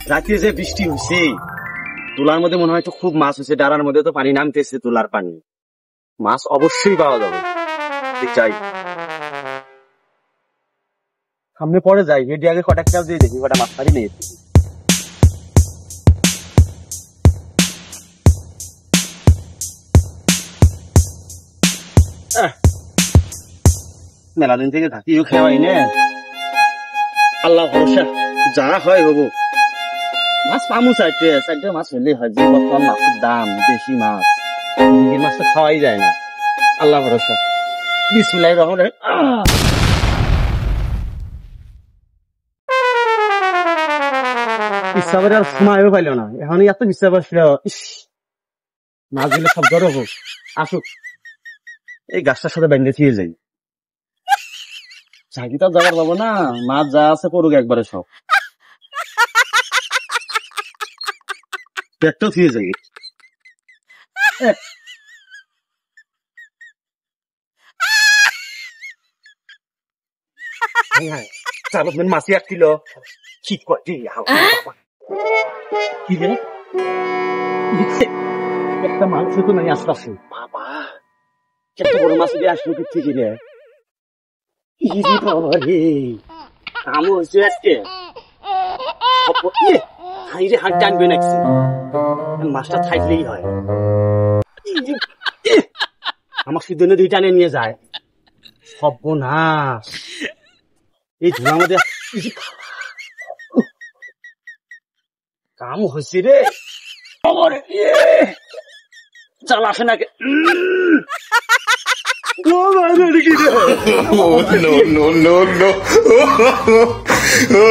রাতে যে বৃষ্টি হয়েছে, তোলার মধ্যে মনে হয় তো খুব মাছ হয়েছে। ডারার মধ্যে তো পানি নামতেছে, তোলার পানি, মাছ অবশ্যই পাওয়া যাবে। যাই সামনে পরে যাই, হেডি আগে কটা খেয়াল দিয়ে দেখি কটা মাছ পারি নেই। মেলা দিন থেকে থাকিও খেয়াই নে, আল্লাহ ভরসা, যা হয় হবো। মাছ পামু চারটে মাছ হলেই হয়, যে বর্তমান মাছের দাম বেশি, মাছ মাছ তো খাওয়াই যায় না। আল্লাহ ভরসা, বিসমিল্লাহির রহমানির রহিম। ইচ্ছা করে আর সময়ও পাইল না, এখন এত ইচ্ছা করছিল মাছগুলো সব ধরো হোক, আসুক এই গাছটার সাথে বেঁধে দিয়ে যাই। চাকরি তো যাবার পাবো না, মাছ যা আছে করুক একবারে সব, পেটটাও থিয়ে যাই। মাছি এক কিলো কি করে কি রে, একটা মাছ তো নাই আশপাশে। বাবা কত বড় মাছ দিয়ে আসলো থেকে রে, কাম হয়েছে আজকে। হাইরে হাত টানবে নাকি, মাছটা থাকলেই হয়। আমার শুধু নদী টানে নিয়ে যায়, সর্বনাশ। এই ধোঁয়ার মধ্যে কাম হয়েছে রে, চাল আসে নাকি। No.